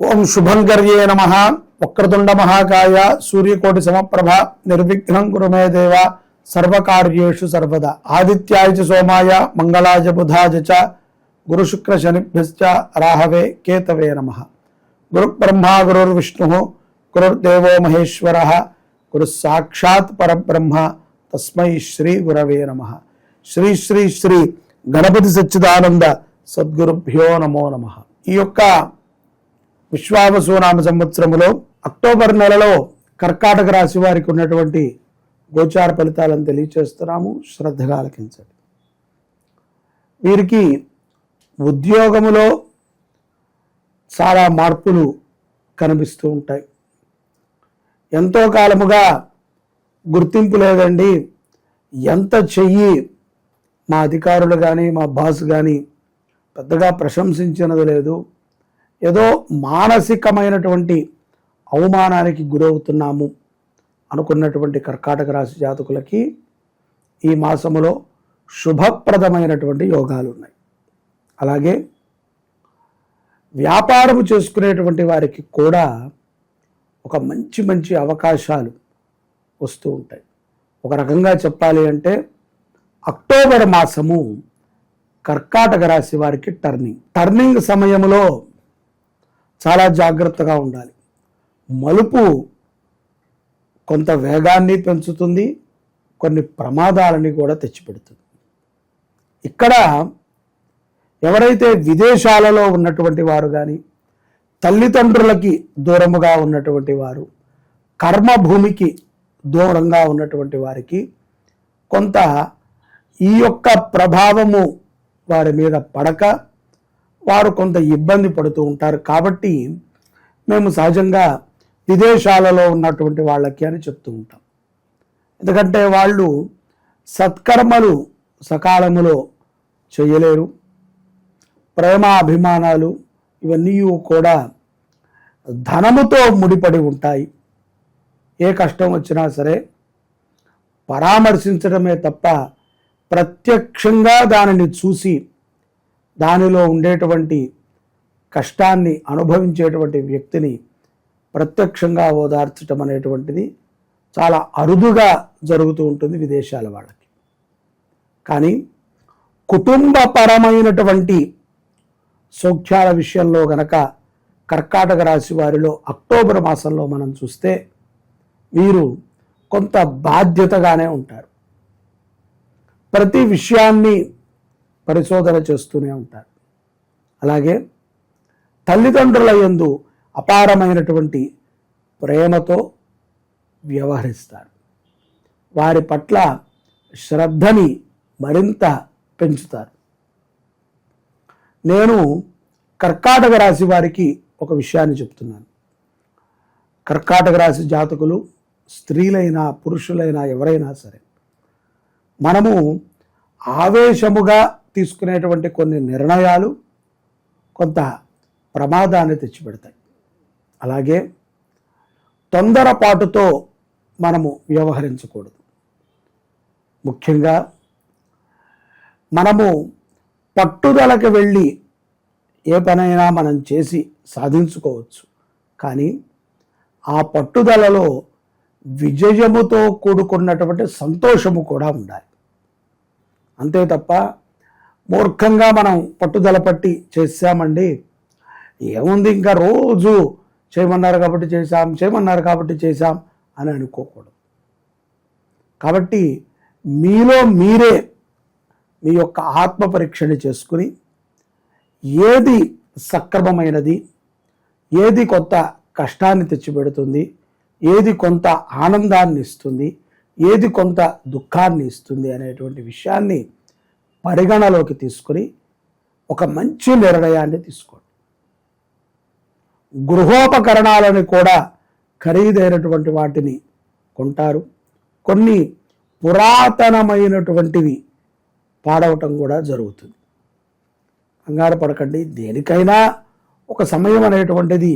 ఓం శుభంకర్యే నమః. వక్రతుండ మహాకాయ సూర్యకోటి సమప్రభ నిర్విఘ్నం కురు మే దేవ సర్వకార్యేషు సర్వదా. ఆదిత్యాయ చ సోమాయ మంగళాయ బుధాయ చ గురు శుక్ర శనిభ్యశ్చ రాహవే కేతవే నమః. గురు బ్రహ్మా గురుర్విష్ణుః గురుర్దేవో మహేశ్వరః గురు సాక్షాత్ పరబ్రహ్మ తస్మై శ్రీ గురవే నమః. శ్రీ శ్రీ శ్రీ గణపతి సచ్చిదానంద సద్గురుభ్యో నమో నమః. ఈ యొక్క విశ్వావసునామ సంవత్సరములో అక్టోబర్ నెలలో కర్కాటక రాశి వారికి ఉన్నటువంటి గోచార ఫలితాలను తెలియచేస్తున్నాము. శ్రద్ధగా ఆలకించండి. వీరికి ఉద్యోగములో చాలా మార్పులు కనిపిస్తూ ఉంటాయి. ఎంతో కాలముగా గుర్తింపు లేదండి, ఎంత చెయ్యి మా అధికారులు కానీ మా బాస్ కానీ పెద్దగా ప్రశంసించినది లేదు, ఏదో మానసికమైనటువంటి అవమానానికి గురవుతున్నాము అనుకున్నటువంటి కర్కాటక రాశి జాతకులకి ఈ మాసములో శుభప్రదమైనటువంటి యోగాలు ఉన్నాయి. అలాగే వ్యాపారం చేసుకునేటువంటి వారికి కూడా ఒక మంచి మంచి అవకాశాలు వస్తూ ఉంటాయి. ఒక రకంగా చెప్పాలి అంటే అక్టోబర్ మాసము కర్కాటక రాశి వారికి టర్నింగ్ సమయంలో చాలా జాగ్రత్తగా ఉండాలి. మలుపు కొంత వేగాన్ని పెంచుతుంది, కొన్ని ప్రమాదాలని కూడా తెచ్చిపెడుతుంది. ఇక్కడ ఎవరైతే విదేశాలలో ఉన్నటువంటి వారు కానీ, తల్లిదండ్రులకి దూరముగా ఉన్నటువంటి వారు, కర్మభూమికి దూరంగా ఉన్నటువంటి వారికి కొంత ఈ యొక్క ప్రభావము వారి మీద పడక వారు కొంత ఇబ్బంది పడుతూ ఉంటారు. కాబట్టి మేము సహజంగా విదేశాలలో ఉన్నటువంటి వాళ్ళకి అని చెప్తూ ఉంటాం. ఎందుకంటే వాళ్ళు సత్కర్మలు సకాలములో చేయలేరు. ప్రేమ అభిమానాలు ఇవన్నీ కూడా ధనముతో ముడిపడి ఉంటాయి. ఏ కష్టం వచ్చినా సరే పరామర్శించడమే తప్ప ప్రత్యక్షంగా దానిని చూసి దానిలో ఉండేటువంటి కష్టాన్ని అనుభవించేటువంటి వ్యక్తిని ప్రత్యక్షంగా ఓదార్చడం అనేటువంటిది చాలా అరుదుగా జరుగుతూ ఉంటుంది విదేశాల వాళ్ళకి. కానీ కుటుంబపరమైనటువంటి సౌఖ్యాల విషయంలో గనక కర్కాటక రాశి వారిలో అక్టోబర్ మాసంలో మనం చూస్తే వీరు కొంత బాధ్యతగానే ఉంటారు. ప్రతి విషయాన్ని పరిశోధన చేస్తూనే ఉంటారు. అలాగే తల్లిదండ్రుల యందు అపారమైనటువంటి ప్రేమతో వ్యవహరిస్తారు. వారి పట్ల శ్రద్ధని మరింత పెంచుతారు. నేను కర్కాటక రాశి వారికి ఒక విషయాన్ని చెప్తున్నాను. కర్కాటక రాశి జాతకులు స్త్రీలైనా పురుషులైనా ఎవరైనా సరే మనము ఆవేశముగా తీసుకునేటువంటి కొన్ని నిర్ణయాలు కొంత ప్రమాదాన్ని తెచ్చిపెడతాయి. అలాగే తొందరపాటుతో మనము వ్యవహరించకూడదు. ముఖ్యంగా మనము పట్టుదలకు వెళ్ళి ఏ పనైనా మనం చేసి సాధించుకోవచ్చు. కానీ ఆ పట్టుదలలో విజయముతో కూడుకున్నటువంటి సంతోషము కూడా ఉండాలి. అంతే తప్ప మూర్ఖంగా మనం పట్టుదల పట్టి చేసామండి, ఏముంది ఇంకా రోజు చేయమన్నారు కాబట్టి చేశాం అని అనుకోకూడదు. కాబట్టి మీలో మీరే మీ యొక్క ఆత్మ పరీక్షని చేసుకుని ఏది సక్రమమైనది, ఏది కొంత కష్టాన్ని తెచ్చిపెడుతుంది, ఏది కొంత ఆనందాన్ని ఇస్తుంది, ఏది కొంత దుఃఖాన్ని ఇస్తుంది అనేటువంటి విషయాన్ని పరిగణలోకి తీసుకుని ఒక మంచి నిర్ణయాన్ని తీసుకోండి. గృహోపకరణాలను కూడా ఖరీదైనటువంటి వాటిని కొంటారు. కొన్ని పురాతనమైనటువంటివి పాడవటం కూడా జరుగుతుంది. కంగారు పడకండి. దేనికైనా ఒక సమయం అనేటువంటిది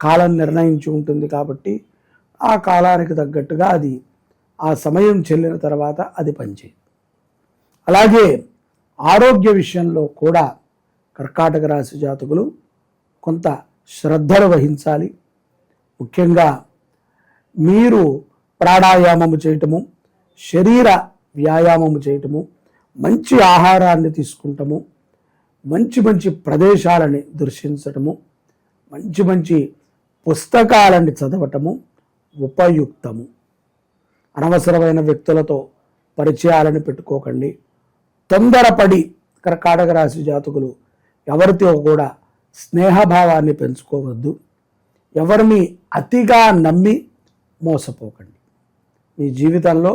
కాలం నిర్ణయించి ఉంటుంది. కాబట్టి ఆ కాలానికి తగ్గట్టుగా అది ఆ సమయం చెల్లిన తర్వాత అది పనిచేయదు. అలాగే ఆరోగ్య విషయంలో కూడా కర్కాటక రాశి జాతకులు కొంత శ్రద్ధలు వహించాలి. ముఖ్యంగా మీరు ప్రాణాయామము చేయటము, శరీర వ్యాయామము చేయటము, మంచి ఆహారాన్ని తీసుకుంటాము, మంచి మంచి ప్రదేశాలని దర్శించటము, మంచి మంచి పుస్తకాలని చదవటము ఉపయుక్తము. అనవసరమైన వ్యక్తులతో పరిచయాలను పెట్టుకోకండి. తొందరపడి కర్కాటక రాశి జాతకులు ఎవరితో కూడా స్నేహభావాన్ని పెంచుకోవద్దు. ఎవరిని అతిగా నమ్మి మోసపోకండి. మీ జీవితంలో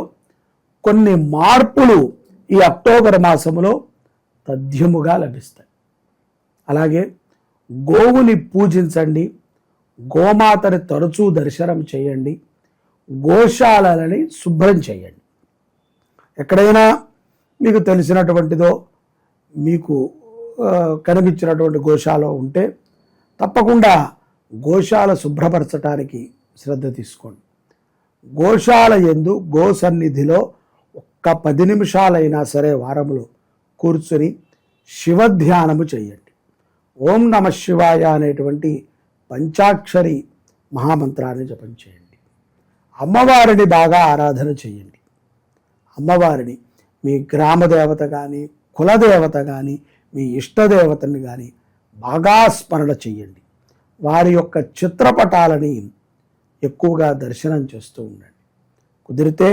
కొన్ని మార్పులు ఈ అక్టోబర్ మాసములో తథ్యముగా లభిస్తాయి. అలాగే గోవుని పూజించండి, గోమాతని తరచూ దర్శనం చేయండి, గోశాలని శుభ్రం చేయండి. ఎక్కడైనా మీకు తెలిసినటువంటిదో మీకు కనిపించినటువంటి గోశాల ఉంటే తప్పకుండా గోశాల శుభ్రపరచడానికి శ్రద్ధ తీసుకోండి. గోశాల యందు గో సన్నిధిలో ఒక్క 10 నిమిషాలైనా సరే వారములో కూర్చుని శివధ్యానము చేయండి. ఓం నమ శివాయ అనేటువంటి పంచాక్షరి మహామంత్రాన్ని జపం చేయండి. అమ్మవారిని బాగా ఆరాధన చేయండి. అమ్మవారిని మీ గ్రామదేవత కానీ, కులదేవత కానీ, మీ ఇష్టదేవతని కానీ బాగా స్మరణ చేయండి. వారి యొక్క చిత్రపటాలని ఎక్కువగా దర్శనం చేస్తూ ఉండండి. కుదిరితే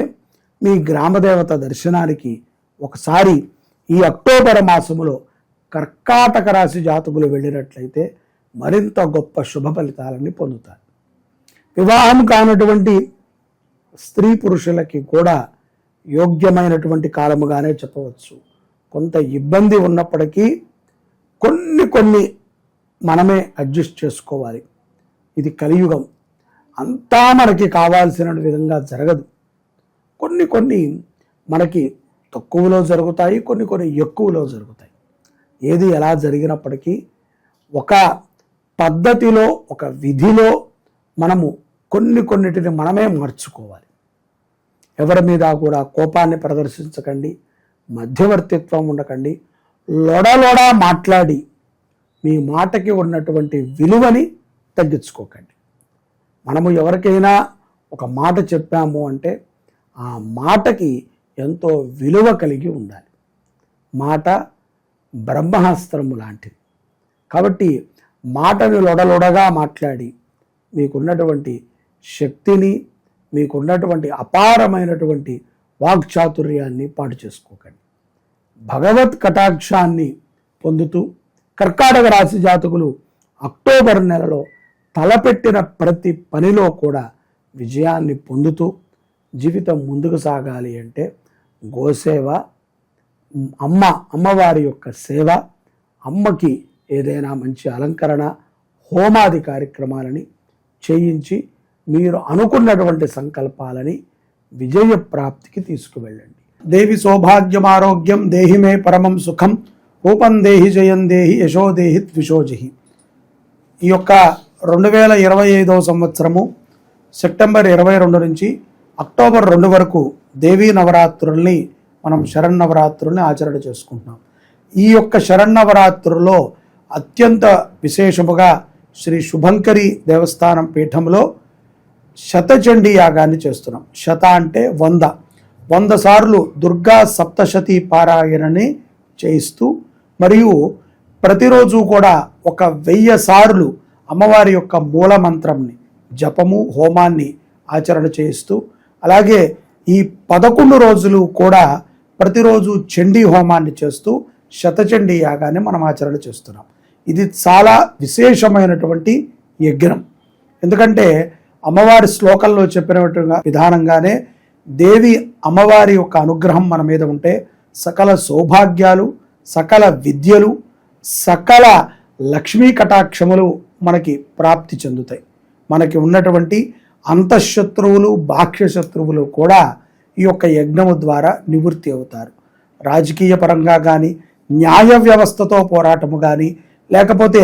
మీ గ్రామదేవత దర్శనానికి ఒకసారి ఈ అక్టోబర్ మాసములో కర్కాటక రాశి జాతకులు వెళ్ళినట్లయితే మరింత గొప్ప శుభ ఫలితాలని పొందుతారు. వివాహం కానటువంటి స్త్రీ పురుషులకి కూడా యోగ్యమైనటువంటి కాలముగానే చెప్పవచ్చు. కొంత ఇబ్బంది ఉన్నప్పటికీ కొన్ని మనమే అడ్జస్ట్ చేసుకోవాలి. ఇది కలియుగం. అంతా మనకి కావాల్సిన విధంగా జరగదు. కొన్ని మనకి తక్కువలో జరుగుతాయి, కొన్ని ఎక్కువలో జరుగుతాయి. ఏది ఎలా జరిగినప్పటికీ ఒక పద్ధతిలో, ఒక విధిలో మనము కొన్నిటిని మనమే మార్చుకోవాలి. ఎవరి మీద కూడా కోపాన్ని ప్రదర్శించకండి, మధ్యవర్తిత్వం ఉండకండి. లొడలొడ మాట్లాడి మీ మాటకి ఉన్నటువంటి విలువని తగ్గించుకోకండి. మనము ఎవరికైనా ఒక మాట చెప్పాము అంటే ఆ మాటకి ఎంతో విలువ కలిగి ఉండాలి. మాట బ్రహ్మాస్త్రము లాంటిది. కాబట్టి మాటని లొడలొడగా మాట్లాడి మీకున్నటువంటి శక్తిని, మీకున్నటువంటి అపారమైనటువంటి వాక్చాతుర్యాన్ని పాటు చేసుకోకండి. భగవత్ కటాక్షాన్ని పొందుతూ కర్కాటక రాశి జాతకులు అక్టోబర్ నెలలో తలపెట్టిన ప్రతి పనిలో కూడా విజయాన్ని పొందుతూ జీవితం ముందుకు సాగాలి అంటే గోసేవ, అమ్మవారి యొక్క సేవ, అమ్మకి ఏదైనా మంచి అలంకరణ, హోమాది కార్యక్రమాలని చేయించి మీరు అనుకున్నటువంటి సంకల్పాలని విజయ ప్రాప్తికి తీసుకువెళ్ళండి. దేవి సౌభాగ్యమారోగ్యం దేహి మే పరమం సుఖం రూపం దేహి జయం దేహి యశో దేహి ద్విషోజహి. ఈ యొక్క 2025 సంవత్సరము సెప్టెంబర్ 22 నుంచి అక్టోబర్ 2 వరకు దేవీ నవరాత్రుల్ని మనం శరన్నవరాత్రుల్ని ఆచరణ చేసుకుంటున్నాం. ఈ యొక్క శరన్నవరాత్రుల్లో అత్యంత విశేషముగా శ్రీ శుభంకరి దేవస్థానం పీఠంలో శతచండీ యాగాన్ని చేస్తున్నాం. శత అంటే 100 సార్లు దుర్గా సప్తశతి పారాయణని చేయిస్తూ, మరియు ప్రతిరోజు కూడా 1000 సార్లు అమ్మవారి యొక్క మూల మంత్రంని జపము, హోమాన్ని ఆచరణ చేయిస్తూ, అలాగే ఈ 11 రోజులు కూడా ప్రతిరోజు చండీ హోమాన్ని చేస్తూ శతచండీ యాగాన్ని మనం ఆచరణ చేస్తున్నాం. ఇది చాలా విశేషమైనటువంటి యజ్ఞం. ఎందుకంటే అమ్మవారి శ్లోకంలో చెప్పినట్టుగా విధానంగానే దేవి అమ్మవారి యొక్క అనుగ్రహం మన మీద ఉంటే సకల సౌభాగ్యాలు, సకల విద్యలు, సకల లక్ష్మీ కటాక్షములు మనకి ప్రాప్తి చెందుతాయి. మనకి ఉన్నటువంటి అంతఃశత్రువులు, బాహ్య శత్రువులు కూడా ఈ యొక్క యజ్ఞము ద్వారా నివృత్తి అవుతారు. రాజకీయ పరంగా కానీ, న్యాయ వ్యవస్థతో పోరాటము కానీ, లేకపోతే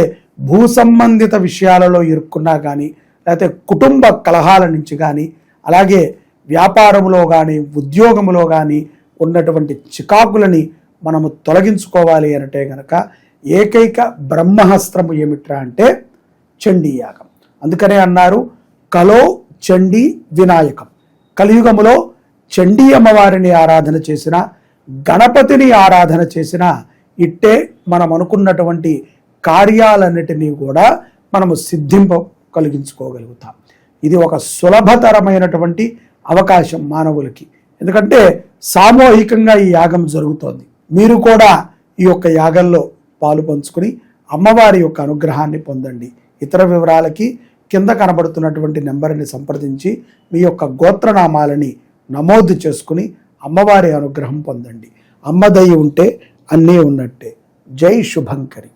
భూ సంబంధిత విషయాలలో ఇరుక్కున్నా కానీ, లేకపోతే కుటుంబ కలహాల నుంచి కానీ, అలాగే వ్యాపారములో కానీ, ఉద్యోగములో కానీ ఉన్నటువంటి చికాకులని మనము తొలగించుకోవాలి అంటే కనుక ఏకైక బ్రహ్మాస్త్రము ఏమిట్రా అంటే చండీ యాగం. అందుకనే అన్నారు కలో చండీ వినాయకం. కలియుగములో చండీ అమ్మవారిని ఆరాధన చేసిన, గణపతిని ఆరాధన చేసిన ఇట్టే మనం అనుకున్నటువంటి కార్యాలన్నిటినీ కూడా మనము కలిగించుకోగలుగుతాం. ఇది ఒక సులభతరమైనటువంటి అవకాశం మానవులకి. ఎందుకంటే సామూహికంగా ఈ యాగం జరుగుతోంది. మీరు కూడా ఈ యొక్క యాగంలో పాలు పంచుకుని అమ్మవారి యొక్క అనుగ్రహాన్ని పొందండి. ఇతర వివరాలకి కింద కనబడుతున్నటువంటి నెంబర్ని సంప్రదించి మీ యొక్క గోత్రనామాలని నమోదు చేసుకుని అమ్మవారి అనుగ్రహం పొందండి. అమ్మ దయ ఉంటే అన్నీ ఉన్నట్టే. జై శుభంకరి.